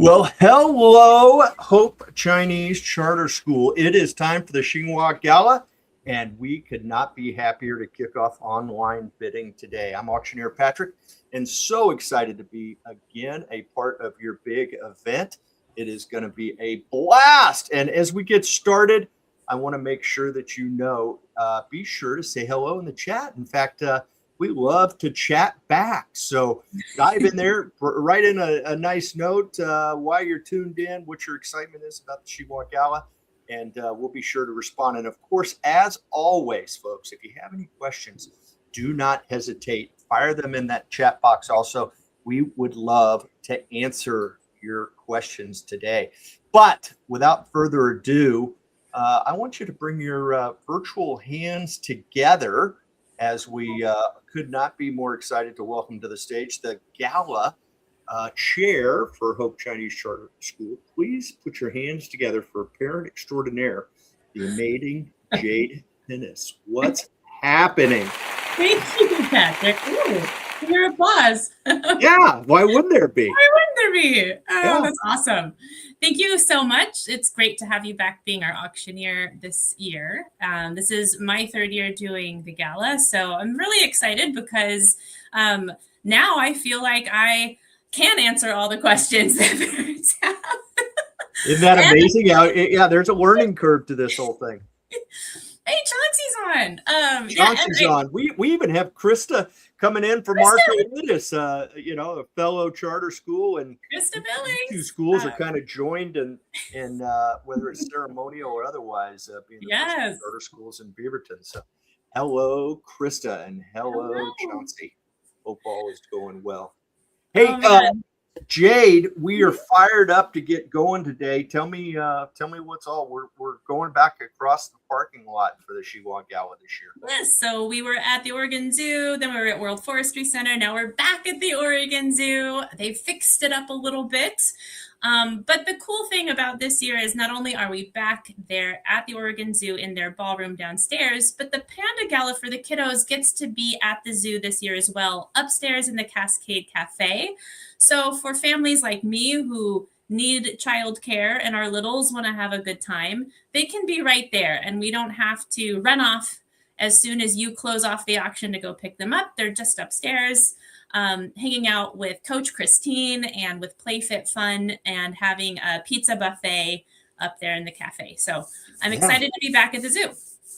Well, hello, Hope Chinese Charter School. It is time for the Xi Wang Gala, and we could not be happier to kick off online bidding today. I'm Auctioneer Patrick, and so excited to be again a part of your big event. It is going to be a blast. And as we get started, I want to make sure that be sure to say hello in the chat. In fact, we love to chat back. So dive in there, write in a nice note why you're tuned in, what your excitement is about the Xi Wang Gala, and we'll be sure to respond. And of course, as always, folks, if you have any questions, do not hesitate. Fire them in that chat box. Also, we would love to answer your questions today. But without further ado, I want you to bring your virtual hands together as we could not be more excited to welcome to the stage the Gala chair for Hope Chinese Charter School. Please put your hands together for parent extraordinaire, the amazing Jade Tennis. What's happening? Thank you, Patrick. Ooh, your applause. Yeah, why wouldn't there be? Why wouldn't there be? Oh, Yeah. That's awesome. Thank you so much. It's great to have you back being our auctioneer this year. This is my third year doing the gala, so I'm really excited because now I feel like I can answer all the questions that parents have. Isn't that amazing? Yeah, there's a learning curve to this whole thing. Hey, Chauncey's on. Chauncey's on. We even have Krista coming in from Arcadius, a fellow charter school, and Krista Billings. Two schools are kind of joined, and whether it's ceremonial or otherwise, being the charter schools in Beaverton. So, hello, Krista, and hello, Chauncey. Hope all is going well. Hey, Jade, we are fired up to get going today. Tell me what's all. We're going back across the parking lot for the Xi Wang Gala this year. Yes, so we were at the Oregon Zoo, then we were at World Forestry Center. Now we're back at the Oregon Zoo. They fixed it up a little bit. But the cool thing about this year is not only are we back there at the Oregon Zoo in their ballroom downstairs, but the Panda Gala for the kiddos gets to be at the zoo this year as well, upstairs in the Cascade Cafe. So for families like me who need childcare and our littles want to have a good time, they can be right there, and we don't have to run off as soon as you close off the auction to go pick them up. They're just upstairs, hanging out with Coach Christine and with PlayFit Fun and having a pizza buffet up there in the cafe. So I'm excited to be back at the zoo.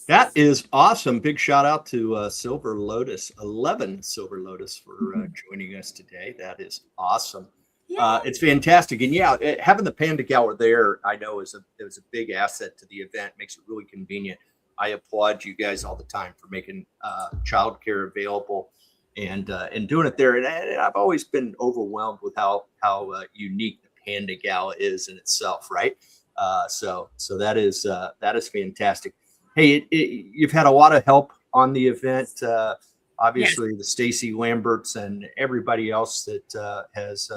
That is awesome. Big shout out to Silver Lotus, 11 Silver Lotus for joining us today. That is awesome. Yeah. It's fantastic. And having the Panda Gala there, I know it was a big asset to the event. Makes it really convenient. I applaud you guys all the time for making childcare available and doing it there. And I've always been overwhelmed with how unique the Panda Gala is in itself, right? So that is fantastic. Hey, you've had a lot of help on the event. Obviously, the Stacy Lamberts and everybody else that has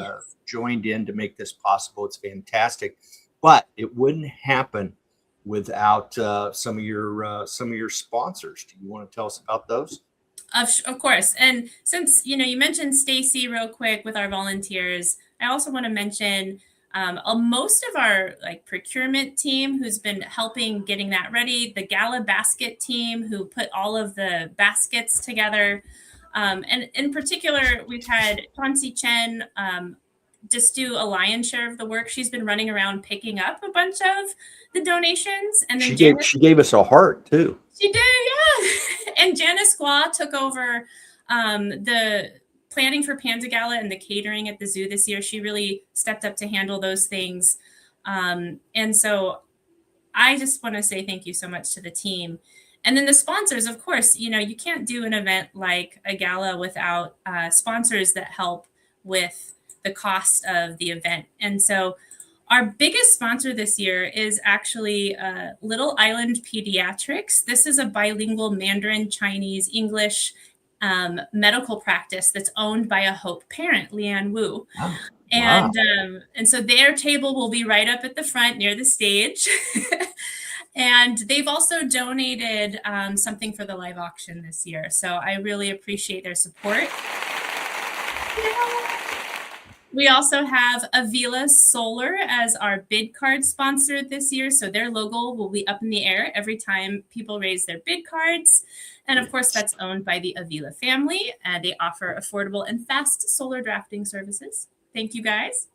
joined in to make this possible. It's fantastic, but it wouldn't happen without some of your sponsors. Do you want to tell us about those? Of course. And since you mentioned Stacy real quick with our volunteers, I also want to mention most of our procurement team who's been helping getting that ready, the Gala basket team who put all of the baskets together. And in particular, we've had Chauncey Chen just do a lion's share of the work. She's been running around picking up a bunch of the donations. And then she gave us a heart too. She did, yeah. And Janice Gua took over the planning for Panda Gala and the catering at the zoo this year. She really stepped up to handle those things. And so I just want to say thank you so much to the team. And then the sponsors, of course, you can't do an event like a gala without sponsors that help with the cost of the event. And so our biggest sponsor this year is actually Little Island Pediatrics. This is a bilingual Mandarin, Chinese, English medical practice that's owned by a Hope parent, Leanne Wu. Oh, and wow. And so their table will be right up at the front near the stage. And they've also donated something for the live auction this year. So I really appreciate their support. We also have Avila Solar as our bid card sponsor this year. So their logo will be up in the air every time people raise their bid cards. And of course, that's owned by the Avila family. They offer affordable and fast solar drafting services. Thank you, guys.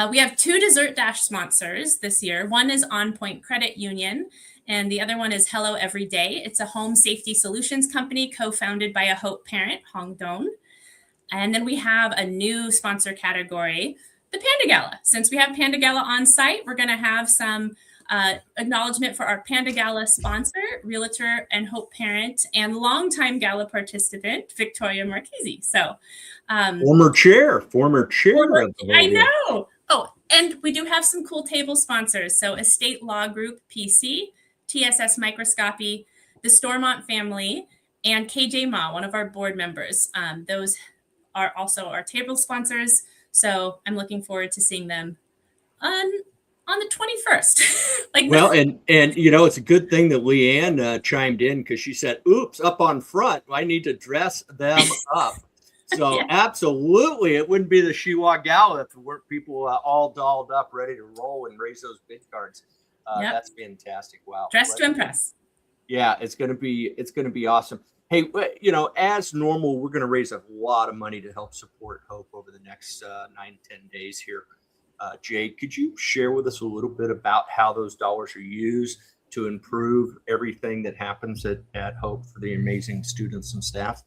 We have 2 Dessert Dash sponsors this year. One is On Point Credit Union, and the other one is Hello Every Day. It's a home safety solutions company co-founded by a Hope parent, Hong Don. And then we have a new sponsor category, the Panda Gala. Since we have Panda Gala on site, we're going to have some acknowledgement for our Panda Gala sponsor, realtor and Hope parent, and longtime Gala participant, Victoria Marchese. So, former chair of the whole I deal. know. Oh, and we do have some cool table sponsors. So, Estate Law Group PC, TSS Microscopy, the Stormont family, and KJ Ma, one of our board members. Those are also our table sponsors. So I'm looking forward to seeing them on the 21st. Well, and it's a good thing that Leanne chimed in, because she said, oops, up on front, I need to dress them up. So yeah. Absolutely, it wouldn't be the Xi Wang Gala if there weren't people all dolled up, ready to roll and raise those bid cards. Yep. That's fantastic. Wow. Dress to impress. Yeah, it's going to be awesome. Hey, as normal, we're going to raise a lot of money to help support Hope over the next 9-10 days here. Jade, could you share with us a little bit about how those dollars are used to improve everything that happens at Hope for the amazing students and staff?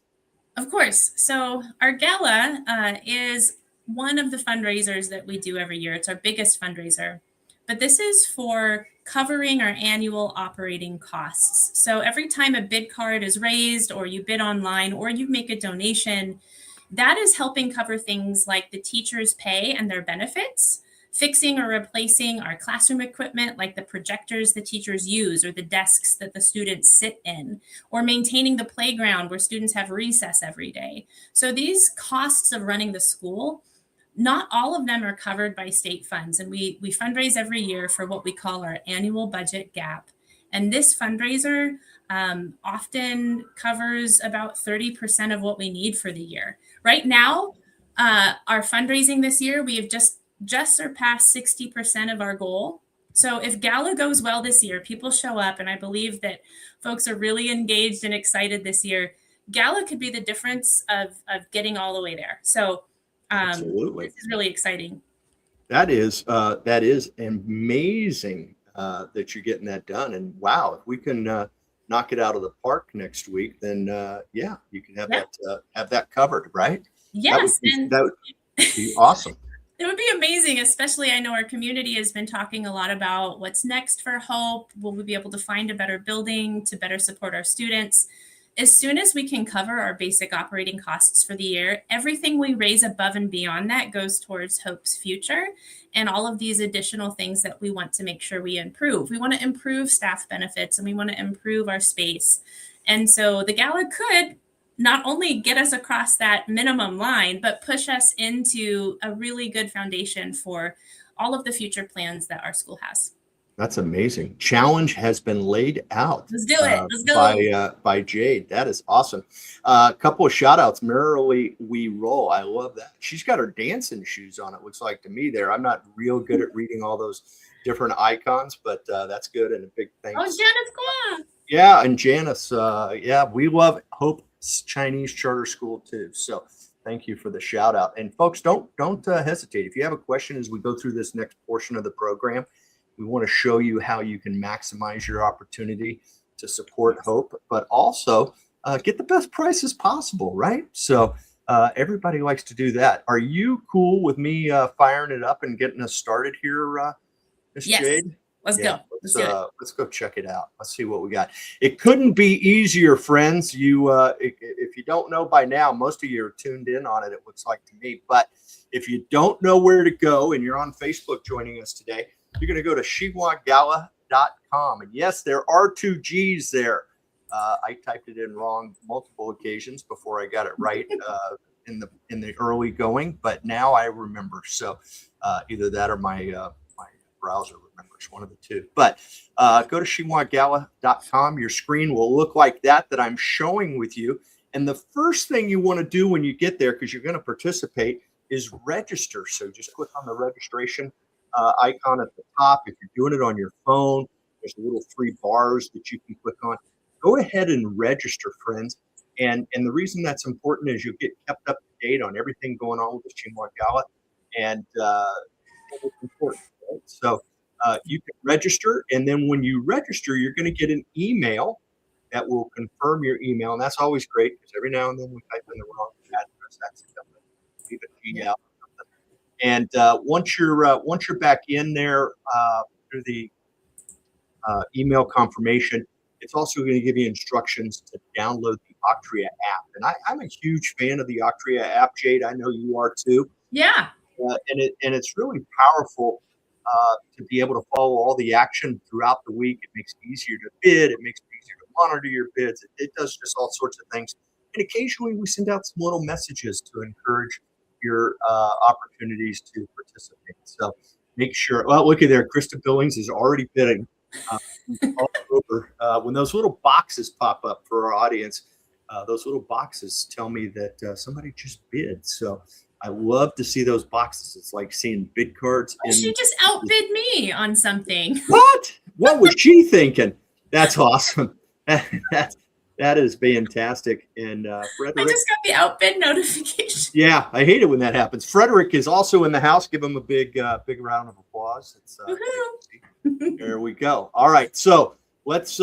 Of course. So our gala is one of the fundraisers that we do every year. It's our biggest fundraiser. But this is for covering our annual operating costs. So every time a bid card is raised, or you bid online, or you make a donation, that is helping cover things like the teachers' pay and their benefits, fixing or replacing our classroom equipment, like the projectors the teachers use or the desks that the students sit in, or maintaining the playground where students have recess every day. So these costs of running the school, not all of them are covered by state funds. And we fundraise every year for what we call our annual budget gap. And this fundraiser often covers about 30% of what we need for the year. Right now, our fundraising this year, we have just surpassed 60% of our goal. So if Gala goes well this year, people show up, and I believe that folks are really engaged and excited this year, Gala could be the difference of getting all the way there. So absolutely, this is really exciting. That is amazing that you're getting that done. And wow, if we can knock it out of the park next week, then yeah, you can have that covered, right? Yes, that would be awesome. It would be amazing, especially I know our community has been talking a lot about what's next for Hope. Will we be able to find a better building to better support our students? As soon as we can cover our basic operating costs for the year, everything we raise above and beyond that goes towards Hope's future and all of these additional things that we want to make sure we improve. We want to improve staff benefits, and we want to improve our space. And so the gala could not only get us across that minimum line, but push us into a really good foundation for all of the future plans that our school has. That's amazing. Challenge has been laid out. Let's do it. Let's go. By Jade. That is awesome. A couple of shout outs. Merrily We Roll. I love that. She's got her dancing shoes on, it looks like to me there. I'm not real good at reading all those different icons, but that's good. And a big thanks. Oh, Janice Kwan. Yeah. And Janice. Yeah, we love Hope Chinese Charter School too. So thank you for the shout out. And folks, don't hesitate. If you have a question as we go through this next portion of the program, we want to show you how you can maximize your opportunity to support Hope, but also get the best prices possible, right? So everybody likes to do that. Are you cool with me firing it up and getting us started here, Ms. Yes. Jade? Let's go. Let's go check it out. Let's see what we got. It couldn't be easier, friends. If you don't know by now, most of you are tuned in on it, it looks like to me. But if you don't know where to go and you're on Facebook joining us today, you're going to go to xiwanggala.com. And yes, there are 2 G's there. I typed it in wrong multiple occasions before I got it right in the early going, but now I remember. So either that or my browser remembers, one of the two. But go to xiwanggala.com. Your screen will look like that I'm showing with you. And the first thing you want to do when you get there, because you're going to participate, is register. So just click on the registration icon at the top. If you're doing it on your phone, there's little 3 bars that you can click on. Go ahead and register, friends. And the reason that's important is you'll get kept up to date on everything going on with the Xi Wang Gala. And it's important, right? So you can register. And then when you register, you're going to get an email that will confirm your email. And that's always great because every now and then we type in the wrong address accidentally. Leave a Gmail. And once you're back in there through the email confirmation, it's also going to give you instructions to download the Octria app. And I'm a huge fan of the Octria app, Jade. I know you are too. Yeah. And it's really powerful to be able to follow all the action throughout the week. It makes it easier to bid. It makes it easier to monitor your bids. It does just all sorts of things. And occasionally we send out some little messages to encourage your opportunities to participate. So make sure. Well, look at there. Krista Billings is already bidding. All over. When those little boxes pop up for our audience, those little boxes tell me that somebody just bid. So I love to see those boxes. It's like seeing bid cards. She just outbid me on something. What was she thinking? That's awesome. That is fantastic. And Frederick, I just got the outbid notification. Yeah, I hate it when that happens. Frederick is also in the house. Give him a big round of applause. It's there we go. All right, so let's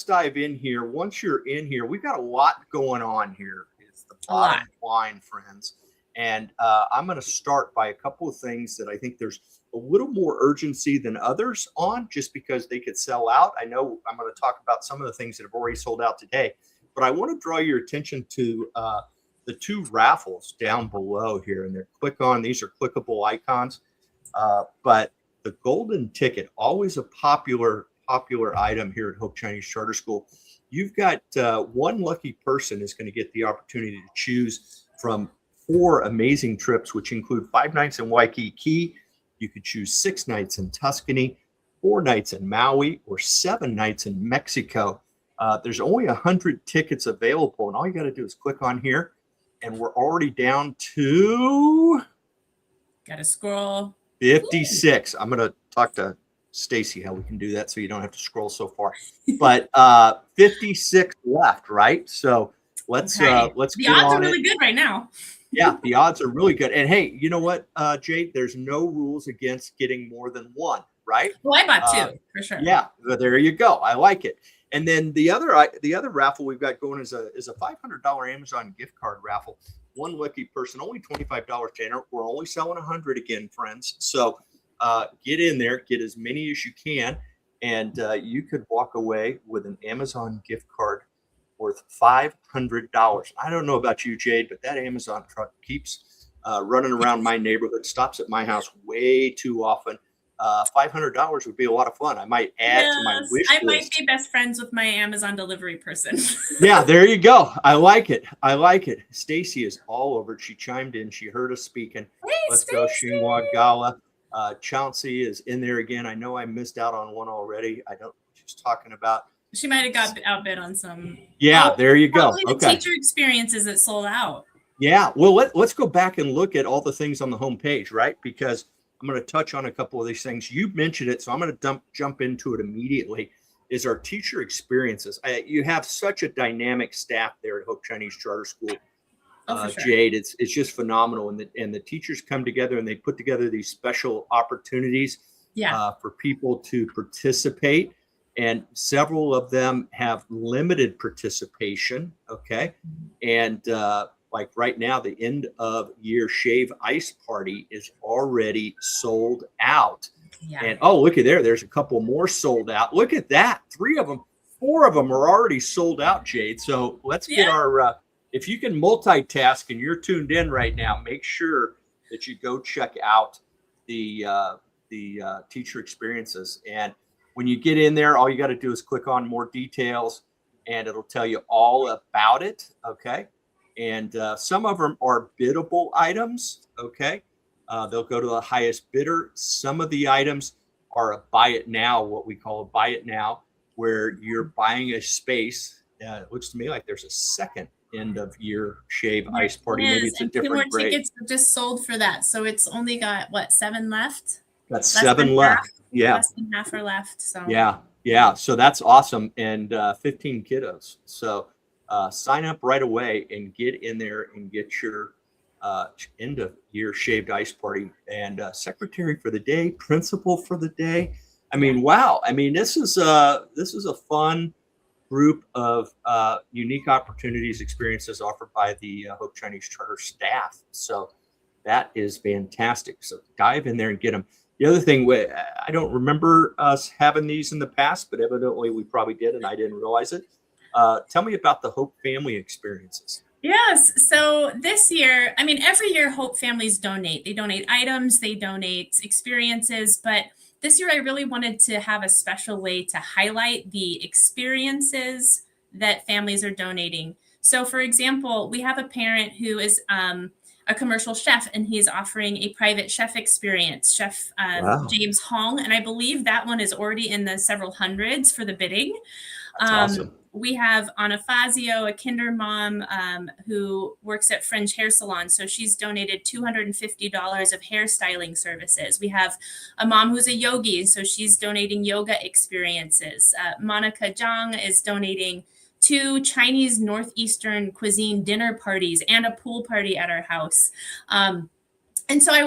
dive in here. Once you're in here, we've got a lot going on here. It's the bottom line, friends. And I'm going to start by a couple of things that I think there's a little more urgency than others on, just because they could sell out. I know I'm going to talk about some of the things that have already sold out today, but I want to draw your attention to the 2 raffles down below here. And these are clickable icons, but the golden ticket, always a popular item here at Hope Chinese Charter School. You've got one lucky person is going to get the opportunity to choose from 4 amazing trips, which include 5 nights in Waikiki. You could choose 6 nights in Tuscany, 4 nights in Maui, or 7 nights in Mexico. There's only 100 tickets available, and all you got to do is click on here, and we're already down to Got to scroll. 56. I'm going to talk to Stacy how we can do that so you don't have to scroll so far. But 56 left, right? So let's The get odds on are really good right now. Yeah, the odds are really good. And hey, you know what, Jade? There's no rules against getting more than 1, right? Well, I bought 2 for sure. Yeah, there you go. I like it. And then the other raffle we've got going is a $500 Amazon gift card raffle. One lucky person, only $25 to enter. We're only selling 100 again, friends. So get in there, get as many as you can, and you could walk away with an Amazon gift card worth $500. I don't know about you, Jade, but that Amazon truck keeps running around my neighborhood, stops at my house way too often. $500 would be a lot of fun. I might add to my wish list. I might be best friends with my Amazon delivery person. Yeah, there you go. I like it. Stacy is all over it. She chimed in. She heard us speaking. Hey, Let's go, Xi Wang Gala. Chauncey is in there again. I know I missed out on one already. I don't know what she's talking about. She might have got outbid on some. Yeah, there you go. The teacher experiences that sold out. Yeah, well, let's go back and look at all the things on the homepage, right? Because I'm going to touch on a couple of these things. You mentioned it, so I'm going to jump into it immediately. Is our teacher experiences. You have such a dynamic staff there at Hope Chinese Charter School, sure. Jade. It's just phenomenal, and the teachers come together and they put together these special opportunities for people to participate. And several of them have limited participation. Okay. And like right now, the end of year shave ice party is already sold out. Yeah. And oh, look at there. There's a couple more sold out. Look at that. 3 of them, 4 of them are already sold out, Jade. So let's get our, if you can multitask and you're tuned in right now, make sure that you go check out the teacher experiences. And when you get in there, all you got to do is click on more details and it'll tell you all about it. Okay. And some of them are biddable items. Okay. They'll go to the highest bidder. Some of the items are a buy it now, what we call a buy it now, where you're buying a space. It looks to me like there's a second end of year shave There ice party. Maybe is, it's a and 2 more different grade. tickets have just sold for that. So it's only got, what, 7 left? Got Less than 7 left. half. Yeah. Less than half are left. So Yeah. So that's awesome. And 15 kiddos. So sign up right away and get in there and get your end of year shaved ice party. And secretary for the day, principal for the day. I mean, wow. I mean, this is a fun group of unique opportunities, experiences offered by the Hope Chinese Charter staff. So that is fantastic. So dive in there and get them. The other thing, I don't remember us having these in the past, but evidently we probably did, and I didn't realize it. Tell me about the Hope family experiences. yes. So this year, I mean, every year Hope families donate. They donate items, they donate experiences, but this year I really wanted to have a special way to highlight the experiences that families are donating. So, for example, we have a parent who is a commercial chef, and he's offering a private chef experience, Chef Wow, James Hong, and I believe that one is already in the several hundreds for the bidding. that's awesome. We have Anna Fazio, a kinder mom who works at Fringe Hair Salon. So she's donated $250 of hairstyling services. We have a mom who's a yogi. So she's donating yoga experiences. Monica Zhang is donating 2 Chinese Northeastern cuisine dinner parties and a pool party at our house. And so I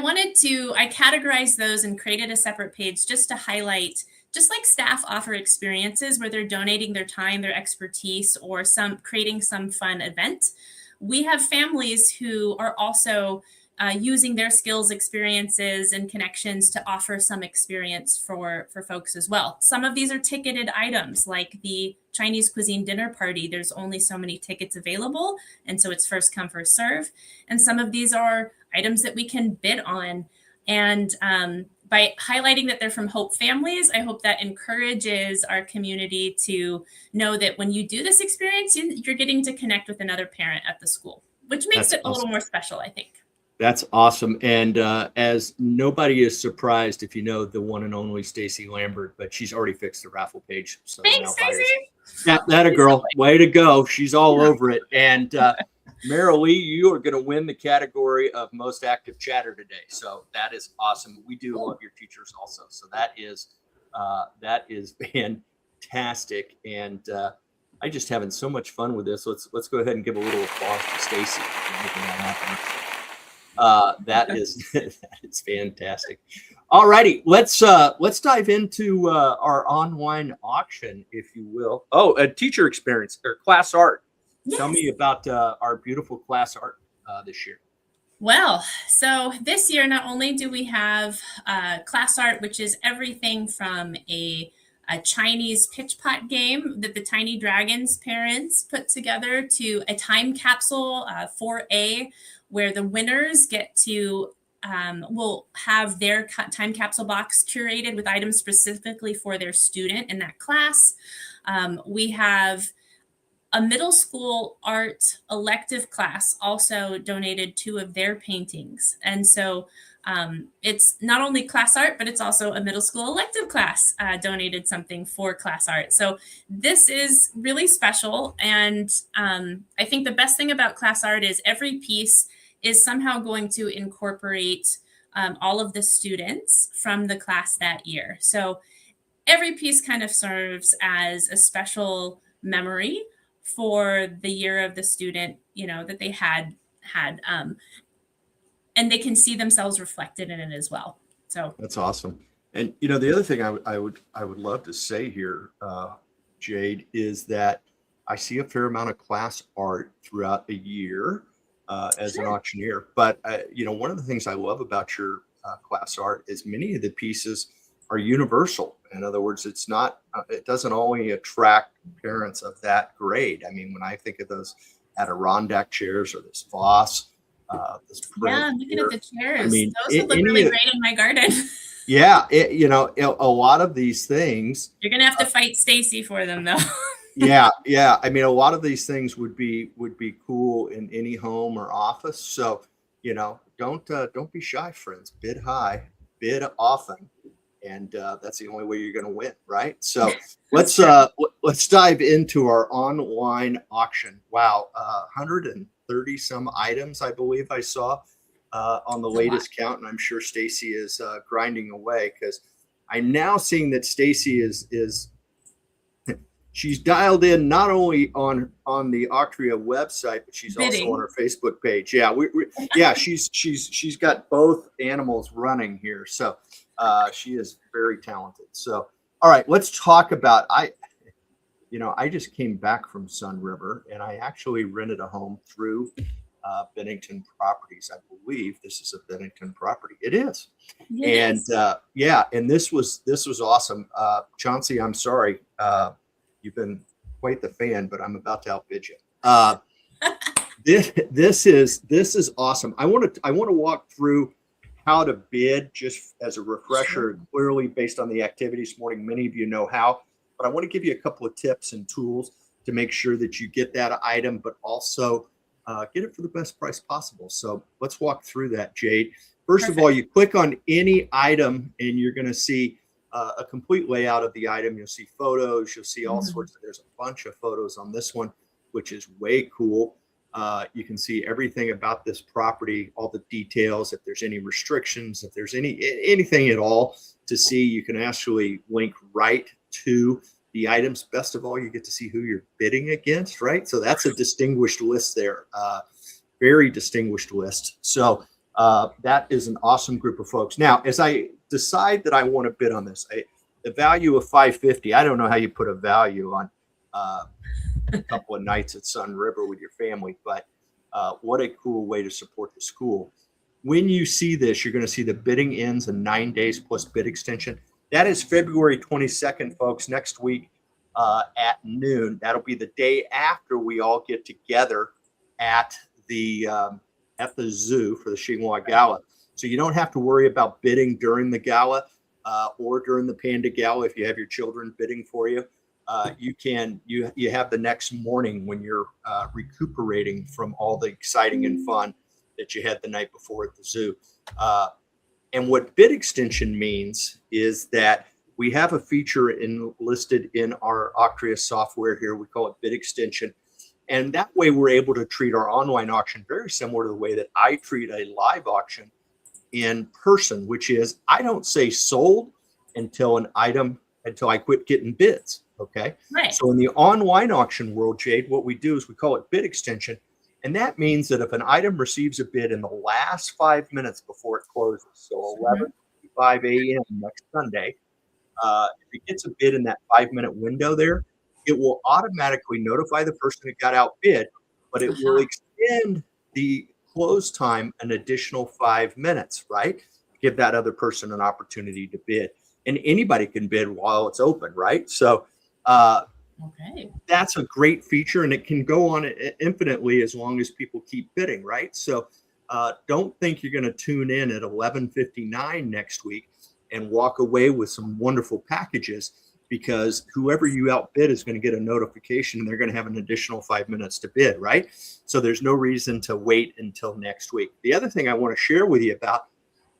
categorized those and created a separate page just to highlight, just like staff offer experiences where they're donating their time, their expertise, or creating some fun event. We have families who are also using their skills, experiences, and connections to offer some experience for folks as well. Some of these are ticketed items, like the Chinese cuisine dinner party. There's only so many tickets available, and so it's first come, first serve. And some of these are items that we can bid on. And by highlighting that they're from Hope families, I hope that encourages our community to know that when you do this experience, you're getting to connect with another parent at the school, which makes That's it a little awesome. more special, I think. That's awesome. And as nobody is surprised if you know the one and only Stacy Lambert, but she's already fixed the raffle page. So Thanks, now buyers. Stacey. That a girl. Way to go. She's all over it. And Meryl Lee, you are going to win the category of most active chatter today. So that is awesome. We do love your teachers also. So that is fantastic. And I just having so much fun with this. Let's go ahead and give a little applause to Stacy for making that happen. That is fantastic. All righty, let's dive into our online auction, if you will. Oh, a teacher experience or class art. Yes. Tell me about our beautiful class art this year. Well, so this year, not only do we have class art, which is everything from a Chinese pitch pot game that the Tiny Dragons parents put together to a time capsule 4A, where the winners get to will have their time capsule box curated with items specifically for their student in that class. We have a middle school art elective class also donated 2 of their paintings. And so it's not only class art, but it's also a middle school elective class donated something for class art. So this is really special. And I think the best thing about class art is every piece is somehow going to incorporate all of the students from the class that year. So every piece kind of serves as a special memory for the year of the student, that they had, and they can see themselves reflected in it as well. So that's awesome. And the other thing I would love to say here, Jade, is that I see a fair amount of class art throughout the year as an auctioneer. But one of the things I love about your class art is many of the pieces are universal. In other words, it doesn't only attract parents of that grade. I mean, when I think of those Adirondack chairs or this Voss, this print. Yeah, I'm looking at the chairs. I mean, those would look really great in my garden. Yeah, a lot of these things. You're gonna have to fight Stacy for them, though. Yeah. I mean, a lot of these things would be cool in any home or office. So, don't be shy, friends. Bid high, bid often, and that's the only way you're going to win, right? So let's dive into our online auction. Wow, 130 some items, I believe I saw on the latest count, and I'm sure Stacy is grinding away, because I'm now seeing that Stacy is she's dialed in not only on the Auctria website, but she's also on her Facebook page. Yeah, yeah, she's got both animals running here, so she is very talented. So, all right, let's talk about I just came back from Sun River, and I actually rented a home through Bennington Properties. I believe this is a Bennington property. It is. And yeah, and this was awesome. Chauncey, I'm sorry. You've been quite the fan, but I'm about to outbid you. This is awesome. I want to walk through how to bid, just as a refresher. Sure. Clearly, based on the activity this morning, many of you know how, but I want to give you a couple of tips and tools to make sure that you get that item, but also get it for the best price possible. So let's walk through that, Jade. First of all, you click on any item and you're going to see a complete layout of the item. You'll see photos. You'll see all sorts of, there's a bunch of photos on this one, which is way cool. You can see everything about this property, all the details, if there's any restrictions, if there's anything at all to see. You can actually link right to the items. Best of all, you get to see who you're bidding against, right? So that's a distinguished list there, very distinguished list. So that is an awesome group of folks. Now, as I decide that I want to bid on this, the value of $550, I don't know how you put a value on a couple of nights at Sun River with your family, but what a cool way to support the school. When you see this, you're going to see the bidding ends in 9 days plus bid extension. That is February 22nd, folks, next week at noon. That'll be the day after we all get together at the zoo for the Xi Wang Gala. So you don't have to worry about bidding during the gala or during the Panda Gala if you have your children bidding for you. You have the next morning when you're recuperating from all the exciting and fun that you had the night before at the zoo. And what bid extension means is that we have a feature listed in our Auctria software here. We call it bid extension. And that way we're able to treat our online auction very similar to the way that I treat a live auction in person, which is I don't say sold until I quit getting bids. Okay. Right. So in the online auction world, Jade, what we do is we call it bid extension. And that means that if an item receives a bid in the last 5 minutes before it closes, so 11:55 a.m. next Sunday, if it gets a bid in that 5-minute window there, it will automatically notify the person who got outbid, but it will extend the close time an additional 5 minutes, right? Give that other person an opportunity to bid. And anybody can bid while it's open, right? So that's a great feature, and it can go on infinitely as long as people keep bidding, right? So don't think you're going to tune in at 11:59 next week and walk away with some wonderful packages, because whoever you outbid is going to get a notification and they're going to have an additional 5 minutes to bid, right? So there's no reason to wait until next week. The other thing I want to share with you about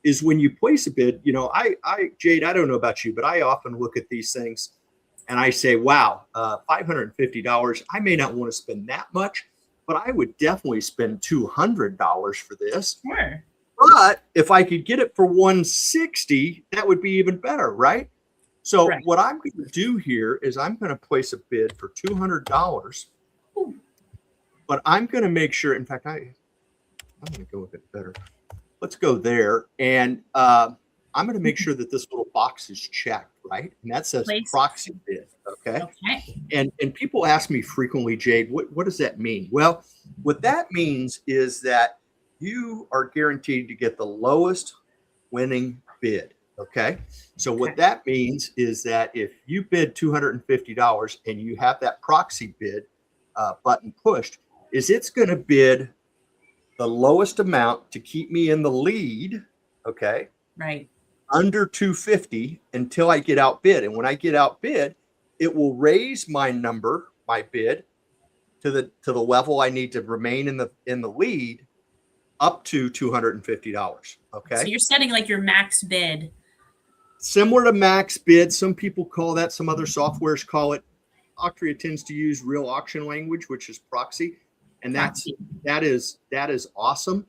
is when you place a bid, Jade, I don't know about you, but I often look at these things and I say, wow, $550, I may not want to spend that much, but I would definitely spend $200 for this. Sure. But if I could get it for $160, that would be even better, right? So what I'm going to do here is I'm going to place a bid for $200, but I'm going to make sure, in fact, I'm going to go a bit better. Let's go there. And I'm going to make sure that this little box is checked, right? And that says proxy bid, okay? And people ask me frequently, Jade, what does that mean? Well, what that means is that you are guaranteed to get the lowest winning bid, okay? So what that means is that if you bid $250 and you have that proxy bid button pushed, it's going to bid the lowest amount to keep me in the lead, okay? Right. Under $250 until I get outbid. And when I get outbid, it will raise my bid to the level I need to remain in the lead up to $250. Okay. So you're setting like your max bid. similar to max bid. Some people call that, some other softwares call it. Octria tends to use real auction language, which is proxy, and that is awesome.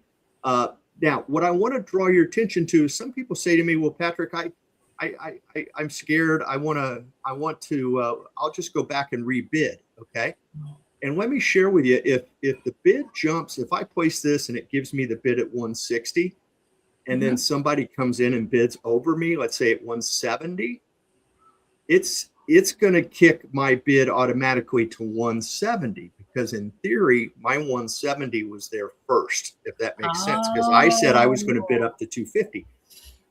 Now, what I want to draw your attention to is some people say to me, "Well, Patrick, I'm scared. I'll just go back and rebid." Okay. And let me share with you, if the bid jumps, if I place this and it gives me the bid at 160, and then somebody comes in and bids over me, let's say at 170, it's going to kick my bid automatically to 170, because in theory, my 170 was there first, if that makes sense, because I said I was going to bid up to 250.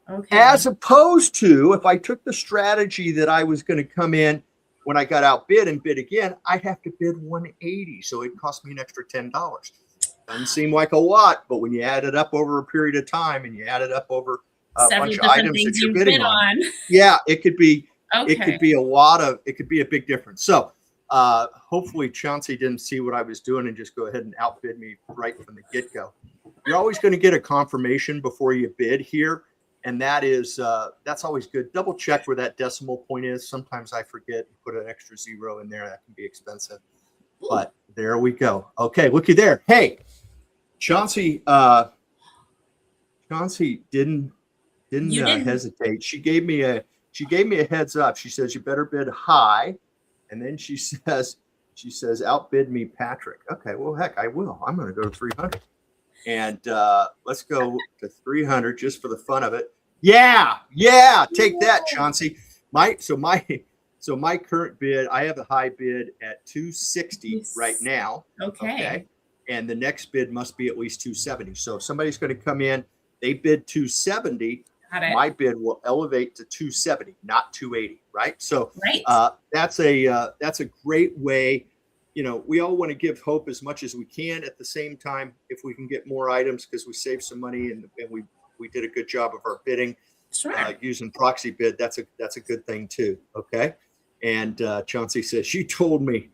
Okay. As opposed to if I took the strategy that I was going to come in when I got outbid and bid again, I'd have to bid 180. So it cost me an extra $10. Doesn't seem like a lot, but when you add it up over a period of time and you add it up over a bunch of items that you're bidding on, yeah, it could be it could be a big difference. So hopefully Chauncey didn't see what I was doing and just go ahead and outbid me right from the get-go. You're always going to get a confirmation before you bid here. And that's always good. Double check where that decimal point is. Sometimes I forget and put an extra 0 in there. That can be expensive. But there we go. Okay, looky there. Hey, Chauncey didn't hesitate. She gave me a heads up. She says you better bid high, and then she says outbid me, Patrick. Okay, well heck, I will. I'm going to go to 300. And let's go to 300 just for the fun of it. Yeah, take that, Chauncey. So my current bid, I have a high bid at 260 right now. Okay. And the next bid must be at least 270. So if somebody's going to come in, they bid 270. My bid will elevate to 270, not 280. Right. So that's a great way. You know, we all want to give hope as much as we can. At the same time, if we can get more items because we saved some money and we did a good job of our bidding, using proxy bid, that's a good thing too. Okay. And Chauncey says, "You told me,"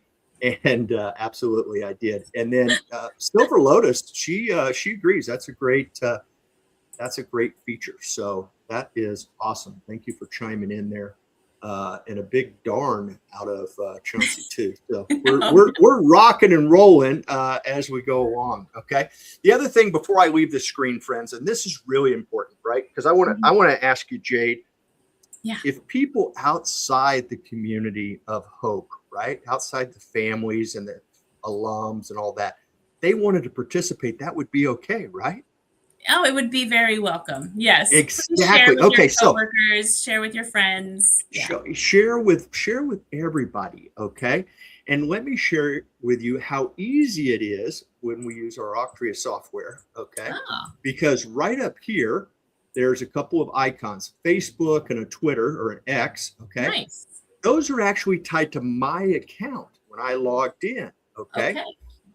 and absolutely I did. And then Silver Lotus, she agrees. That's a great feature. So that is awesome. Thank you for chiming in there. And a big darn out of Chauncey too. So we're rocking and rolling as we go along. Okay. The other thing before I leave the screen, friends, and this is really important, right? Because I want to ask you, Jade. Yeah. If people outside the community of Hope, right, outside the families and the alums and all that, they wanted to participate, that would be okay, right? Oh, it would be very welcome. Yes. Exactly. Share with your coworkers, share with your friends. Yeah. Share with everybody. Okay. And let me share with you how easy it is when we use our Octria software. Okay. Because right up here, there's a couple of icons, Facebook and a Twitter or an X. Okay. Nice. Those are actually tied to my account when I logged in. Okay.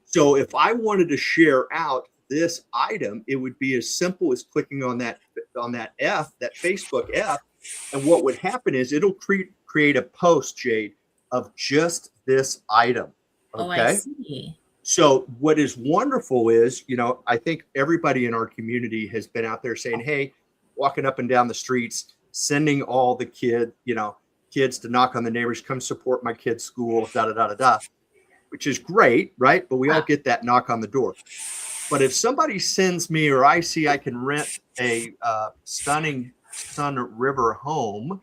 So if I wanted to share out this item, it would be as simple as clicking on that F, that Facebook F, and what would happen is it'll create a post, Jade, of just this item. Okay. Oh, I see. So what is wonderful is, you know, I think everybody in our community has been out there saying, hey, walking up and down the streets, sending all the kids to knock on the neighbors, come support my kid's school, which is great, right? But we all get that knock on the door. But if somebody sends me, or I see I can rent a stunning Sun River home,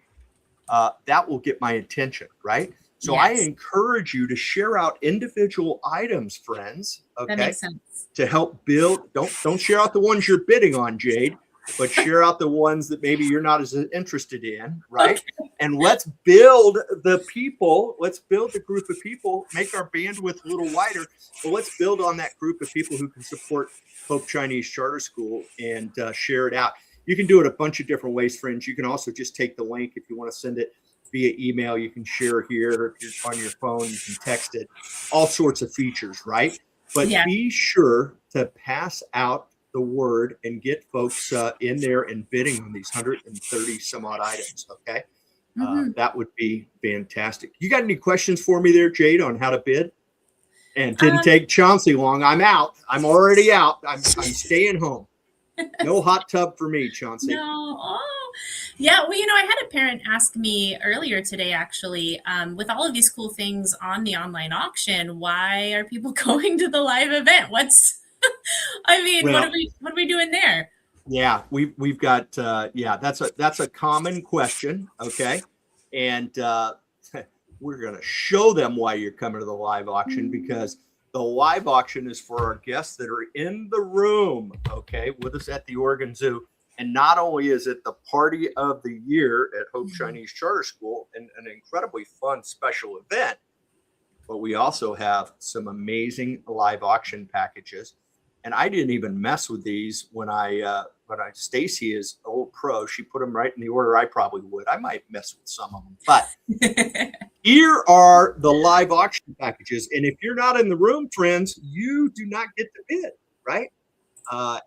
that will get my attention, right? So yes. I encourage you to share out individual items, friends. Okay, that makes sense. To help build. Don't share out the ones you're bidding on, Jade, but share out the ones that maybe you're not as interested in, right? Okay. And let's build the people. Let's build the group of people. Make our bandwidth a little wider, but let's build on that group of people who can support Hope Chinese Charter School and share it out. You can do it a bunch of different ways, friends. You can also just take the link if you want to send it via email. You can share here. If you're on your phone, you can text it. All sorts of features, right? But be sure to pass out the word and get folks in there and bidding on these 130 some odd items. Okay. That would be fantastic. You got any questions for me there, Jade, on how to bid? And didn't take Chauncey long. I'm out. I'm already out. I'm staying home. No hot tub for me, Chauncey. No. Oh, Yeah, well, I had a parent ask me earlier today, actually, with all of these cool things on the online auction, why are people going to the live event? I mean, Well, what are we doing there? yeah, we've got yeah, that's a common question, okay? And we're going to show them why you're coming to the live auction, because the live auction is for our guests that are in the room, okay, with us at the Oregon Zoo. And not only is it the party of the year at Hope Chinese Charter School and an incredibly fun special event, but we also have some amazing live auction packages. And I didn't even mess with these when Stacy is old pro. She put them right in the order I probably would. I might mess with some of them, but here are the live auction packages. And if you're not in the room, friends, you do not get to bid, right?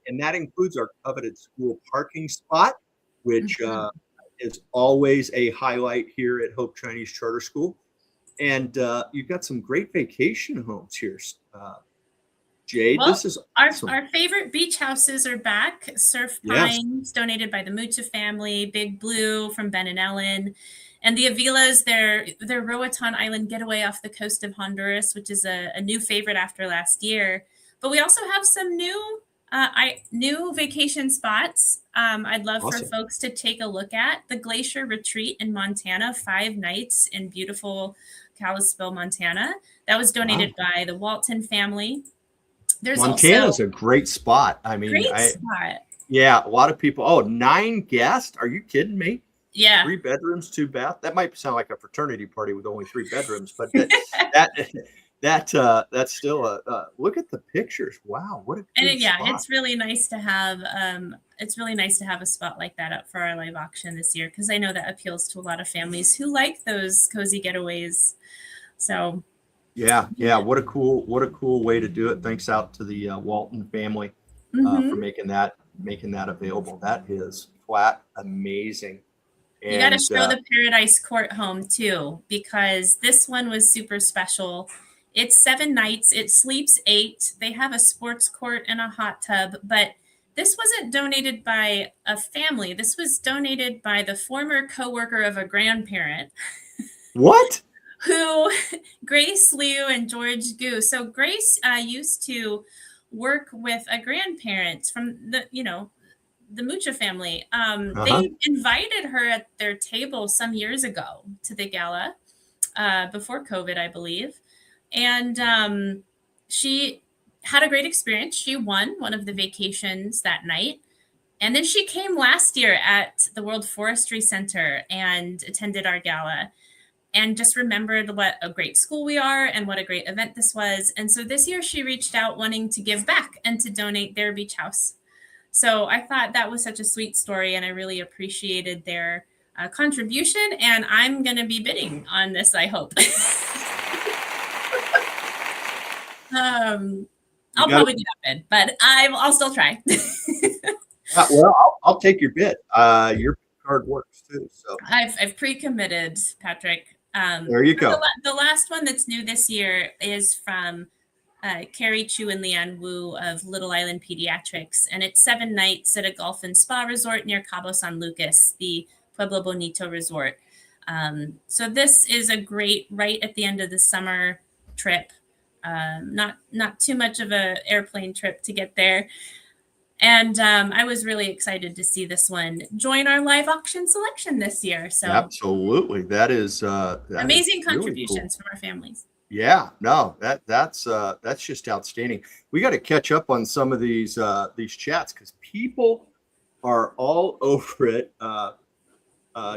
And that includes our coveted school parking spot, which is always a highlight here at Hope Chinese Charter School. And you've got some great vacation homes here. Jade, Well, this is awesome. Our favorite beach houses are back. Surf Pines, donated by the Mucha family, Big Blue from Ben and Ellen, and the Avilas, their Roatan Island getaway off the coast of Honduras, which is a new favorite after last year. But we also have some new vacation spots. I'd love for folks to take a look at the Glacier Retreat in Montana, 5 nights in beautiful Kalispell, Montana. That was donated by the Walton family. There's Montana's a great spot. I mean, yeah, a lot of people. Oh, 9 guests? Are you kidding me? Yeah. 3 bedrooms, 2 bath. That might sound like a fraternity party with only 3 bedrooms, but that's still a look at the pictures. Wow, what a good spot. It's really nice to have a spot like that up for our live auction this year, because I know that appeals to a lot of families who like those cozy getaways. So yeah, what a cool way to do it. Thanks out to the Walton family for making that available. That is flat amazing. And you got to show the Paradise Court home too, because this one was super special. It's 7 nights. It sleeps 8. They have a sports court and a hot tub, but this wasn't donated by a family. This was donated by the former coworker of a grandparent. What? Who, Grace Liu and George Gu. So Grace used to work with a grandparent from the Mucha family. They invited her at their table some years ago to the gala before COVID, I believe. And she had a great experience. She won one of the vacations that night. And then she came last year at the World Forestry Center and attended our gala, and just remembered what a great school we are and what a great event this was. And so this year she reached out wanting to give back and to donate their beach house. So I thought that was such a sweet story, and I really appreciated their contribution. And I'm going to be bidding on this, I hope. I'll probably do that bid, but I'll still try. Well, I'll take your bid. Your card works too. So I've pre-committed, Patrick. There you go. The last one that's new this year is from Carrie Chu and Leanne Wu of Little Island Pediatrics, and it's 7 nights at a golf and spa resort near Cabo San Lucas, the Pueblo Bonito resort. So this is a great right at the end of the summer trip. Not too much of an airplane trip to get there. And I was really excited to see this one join our live auction selection this year. So absolutely, that is amazing contributions from our families. Yeah, no, that's just outstanding. We got to catch up on some of these chats, because people are all over it.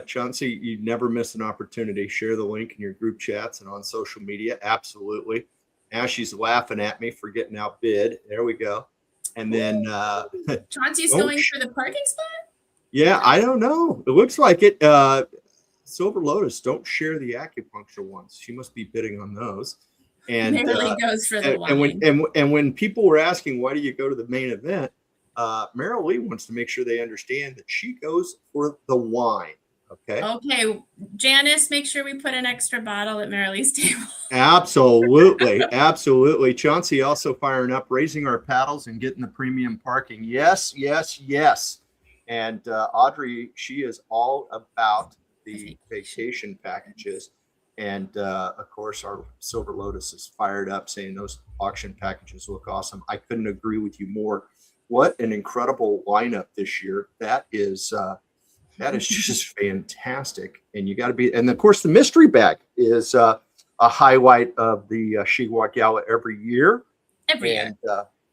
Chauncey, you never miss an opportunity. Share the link in your group chats and on social media. Absolutely. Now she's laughing at me for getting outbid. There we go. And then Chauncey's going for the parking spot? Yeah, I don't know. It looks like it. Silver Lotus, don't share the acupuncture ones. She must be bidding on those. And it really goes for the wine. And when people were asking, why do you go to the main event? Meryl Lee wants to make sure they understand that she goes for the wine. Okay, Janice, make sure we put an extra bottle at Meryl Lee's table. Absolutely. Chauncey also firing up, raising our paddles and getting the premium parking. Yes. And Audrey, she is all about the vacation packages. And of course, our Silver Lotus is fired up saying those auction packages look awesome. I couldn't agree with you more. What an incredible lineup this year. That is just fantastic. And you got to be, and of course, the mystery bag is a highlight of the Xi Wang Gala every year.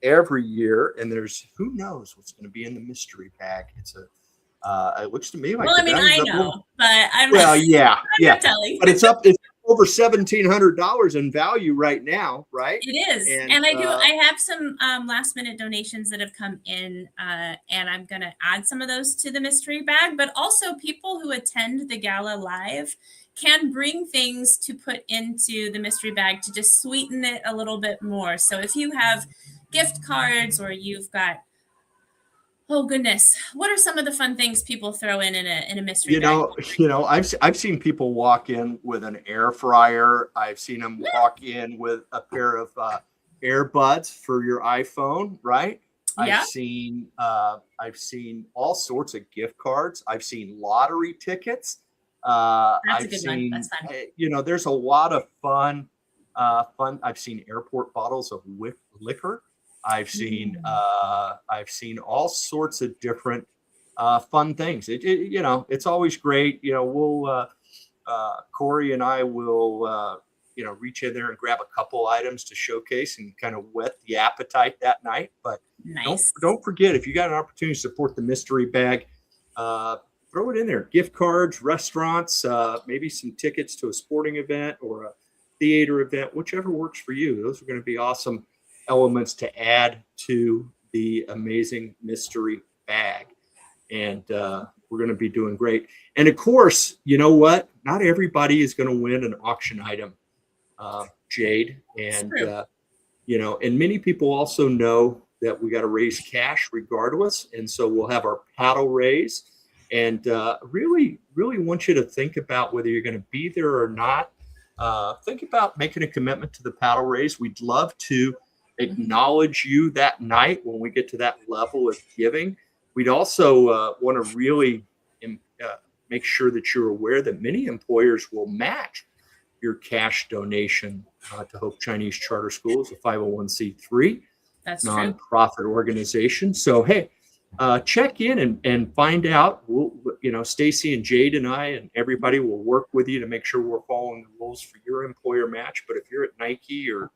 Every year, and there's who knows what's going to be in the mystery bag. It looks to me like. Well, I mean, I know, but I'm. Well, yeah, yeah. Telling. But it's over $1,700 in value right now, right? It is, and I have some last minute donations that have come in, and I'm going to add some of those to the mystery bag. But also, people who attend the gala live can bring things to put into the mystery bag to just sweeten it a little bit more. So if you have gift cards, or you've got, oh goodness, what are some of the fun things people throw in a mystery bag? I've seen people walk in with an air fryer. I've seen them walk in with a pair of earbuds for your iPhone, right? Yeah. I've seen all sorts of gift cards. I've seen lottery tickets. That's a good one. That's fun. There's a lot of fun. I've seen airport bottles of liquor. I've seen all sorts of different fun things. It's always great. We'll Corey and I will reach in there and grab a couple items to showcase and kind of whet the appetite that night. But nice. Don't forget, if you got an opportunity to support the mystery bag, throw it in there. Gift cards, restaurants, maybe some tickets to a sporting event or a theater event, whichever works for you. Those are going to be awesome elements to add to the amazing mystery bag. And we're going to be doing great. And of course, you know what? Not everybody is going to win an auction item, Jade. And, and many people also know that we got to raise cash regardless. And so we'll have our paddle raise. And really want you to think about whether you're going to be there or not. Think about making a commitment to the paddle raise. We'd love to acknowledge you that night when we get to that level of giving. We'd also want to really make sure that you're aware that many employers will match your cash donation to Hope Chinese Charter School. It's a 501c3 nonprofit organization. So, hey, check in and find out. Stacy and Jade and I and everybody will work with you to make sure we're following the rules for your employer match. But if you're at Nike or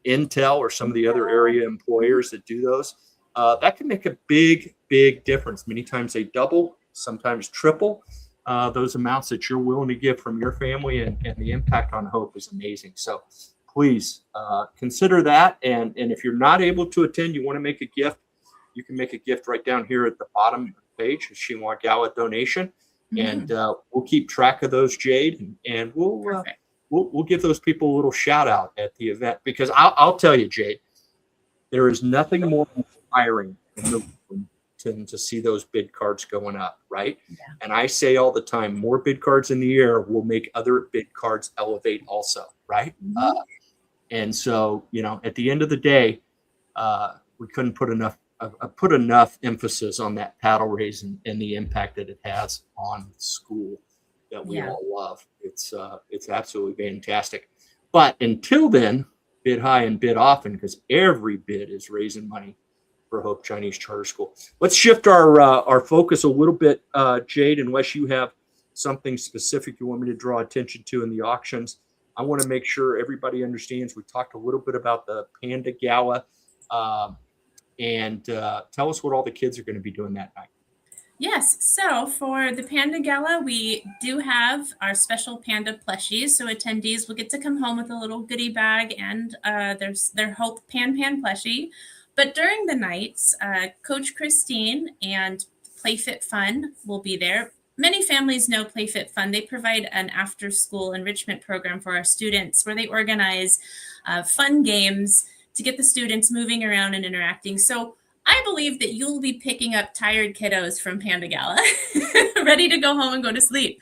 Intel or some of the other area employers that do those, that can make a big difference. Many times they double, sometimes triple those amounts that you're willing to give from your family, and the impact on Hope is amazing. So please consider that. And if you're not able to attend, you want to make a gift, you can make a gift right down here at the bottom of the page, a Xi Wang Gala donation. And we'll keep track of those, Jade, and we'll give those people a little shout out at the event, because I'll tell you, Jade, there is nothing more inspiring than to see those bid cards going up, right? Yeah. And I say all the time, more bid cards in the air will make other bid cards elevate also, right? And so, at the end of the day, we couldn't put enough emphasis on that paddle raise and the impact that it has on school that we all love. It's absolutely fantastic. But until then, bid high and bid often, because every bid is raising money for Hope Chinese Charter School. Let's shift our focus a little bit, Jade, unless you have something specific you want me to draw attention to in the auctions. I want to make sure everybody understands. We talked a little bit about the Panda Gala, and tell us what all the kids are going to be doing that night. Yes, so for the Panda Gala, we do have our special panda plushies. So attendees will get to come home with a little goodie bag and their Hope Pan plushie. But during the nights, Coach Christine and PlayFit Fun will be there. Many families know PlayFit Fun. They provide an after-school enrichment program for our students where they organize fun games to get the students moving around and interacting. So I believe that you'll be picking up tired kiddos from Panda Gala, ready to go home and go to sleep.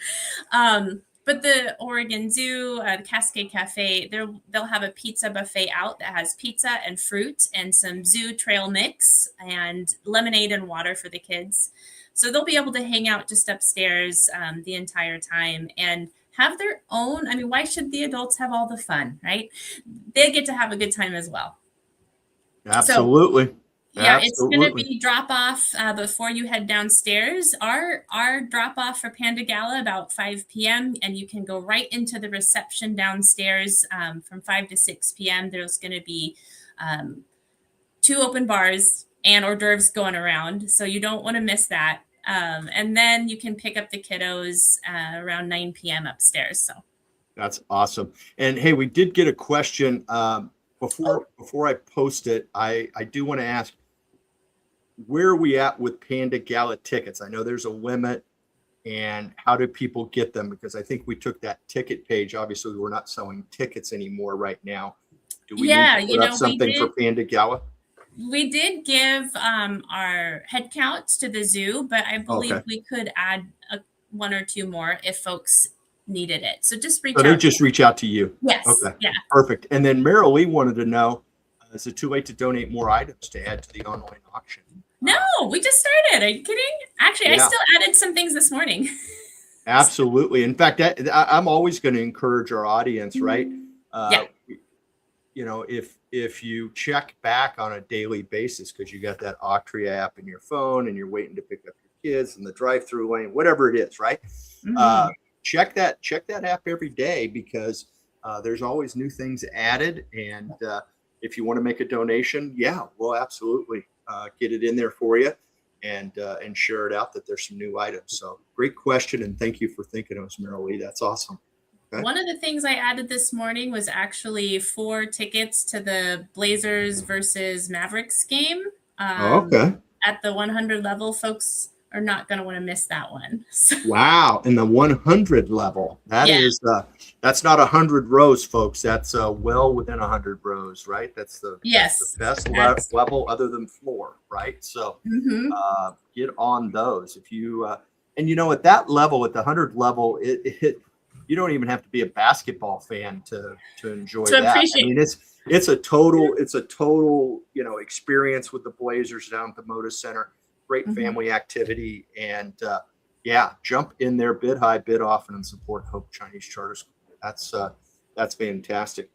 But But the Oregon Zoo, the Cascade Cafe, they'll have a pizza buffet out that has pizza and fruit and some zoo trail mix and lemonade and water for the kids. So they'll be able to hang out just upstairs the entire time and have their own. I mean, why should the adults have all the fun, right? They get to have a good time as well. Absolutely. So, yeah, it's going to be drop off before you head downstairs. Our drop off for Panda Gala about 5 p.m. and you can go right into the reception downstairs from 5 to 6 p.m. There's going to be 2 open bars and hors d'oeuvres going around, so you don't want to miss that. And then you can pick up the kiddos around 9 p.m. upstairs. So that's awesome. And hey, we did get a question before I post it. I do want to ask, where are we at with Panda Gala tickets? I know there's a limit, and how do people get them? Because I think we took that ticket page. Obviously, we're not selling tickets anymore right now. Do we need to put up something for Panda Gala? We did give our head counts to the zoo, but I believe we could add 1 or 2 more if folks needed it. So just reach out. They just reach out to you. Yes. Okay. Yeah. Perfect. And then Meryl Lee wanted to know, is it too late to donate more items to add to the online auction? No, we just started. Are you kidding? Actually, I still added some things this morning. Absolutely. In fact, I'm always going to encourage our audience, right? You know, if you check back on a daily basis, because you got that Auctioneer app in your phone and you're waiting to pick up your kids in the drive-through lane, whatever it is, right? Check that app every day, because there's always new things added. And if you want to make a donation, we'll absolutely get it in there for you and share it out that there's some new items. So great question. And thank you for thinking of us, Meryl Lee. That's awesome. Okay. One of the things I added this morning was actually 4 tickets to the Blazers versus Mavericks game. At the 100 level, folks are not going to want to miss that one. So. Wow. In the 100 level, is that's not 100 rows, folks. That's well within 100 rows, right? That's the best level other than floor, right? So get on those. If you and you know, at that level, at the 100 level, you don't even have to be a basketball fan to enjoy that. I mean, it's a total experience with the Blazers down at the Moda Center. Great family activity, and jump in there, bid high, bid often, and support Hope Chinese Charter School. That's fantastic.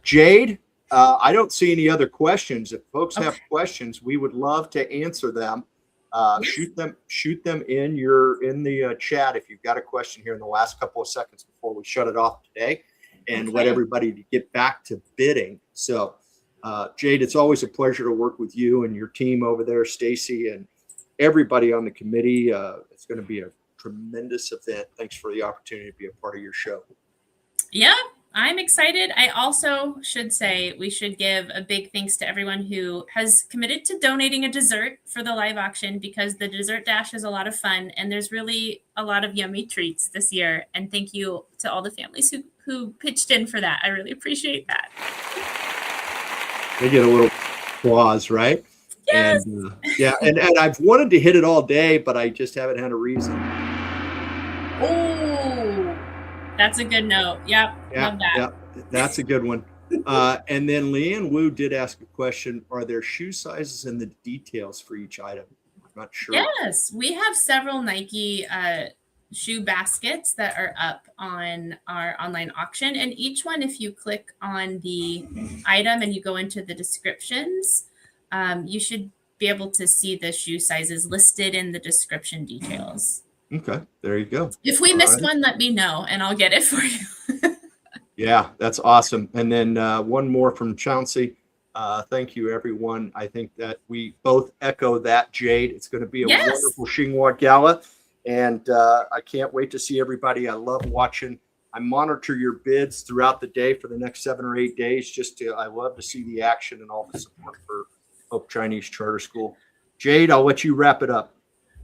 Jade, I don't see any other questions. If folks have questions, we would love to answer them. Shoot them in the chat if you've got a question here in the last couple of seconds before we shut it off today, and let everybody get back to bidding. So Jade, it's always a pleasure to work with you and your team over there, Stacy, and everybody on the committee. It's going to be a tremendous event. Thanks for the opportunity to be a part of your show. Yeah, I'm excited. I also should say we should give a big thanks to everyone who has committed to donating a dessert for the live auction, because the dessert dash is a lot of fun and there's really a lot of yummy treats this year. And thank you to all the families who pitched in for that. I really appreciate that. They get a little applause, right? Yes. And I've wanted to hit it all day, but I just haven't had a reason. Oh, that's a good note. Yep. Love that. Yeah, that's a good one. And then Leanne Wu did ask a question. Are there shoe sizes and the details for each item? I'm not sure. Yes, we have several Nike shoe baskets that are up on our online auction. And each one, if you click on the item and you go into the descriptions, you should be able to see the shoe sizes listed in the description details. Okay, there you go. If we missed one, let me know and I'll get it for you. Yeah, that's awesome. And then one more from Chauncey. Thank you, everyone. I think that we both echo that, Jade. It's going to be a wonderful Xi Wang Gala. And I can't wait to see everybody. I love watching. I monitor your bids throughout the day for the next 7 or 8 days. I love to see the action and all the support for Hope Chinese Charter School. Jade, I'll let you wrap it up.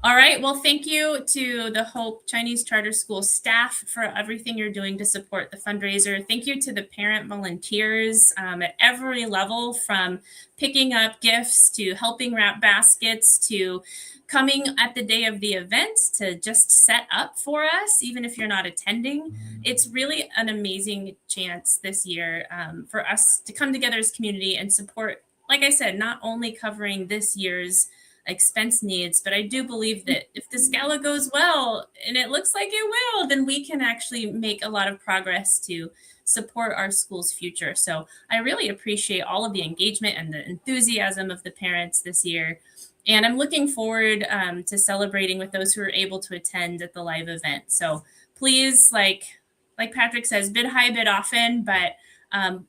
All right. Well, thank you to the Hope Chinese Charter School staff for everything you're doing to support the fundraiser. Thank you to the parent volunteers at every level, from picking up gifts to helping wrap baskets to coming at the day of the event to just set up for us, even if you're not attending. It's really an amazing chance this year for us to come together as a community and support, like I said, not only covering this year's expense needs, but I do believe that if this gala goes well, and it looks like it will, then we can actually make a lot of progress to support our school's future. So I really appreciate all of the engagement and the enthusiasm of the parents this year. And I'm looking forward to celebrating with those who are able to attend at the live event. So please, like Patrick says, bid high, bid often, but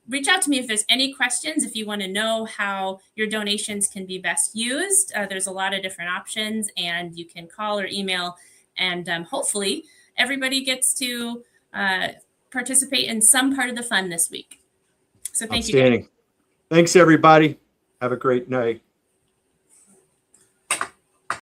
reach out to me if there's any questions. If you want to know how your donations can be best used, there's a lot of different options, and you can call or email. And hopefully everybody gets to participate in some part of the fun this week. So thank you, guys. Thanks, everybody. Have a great night.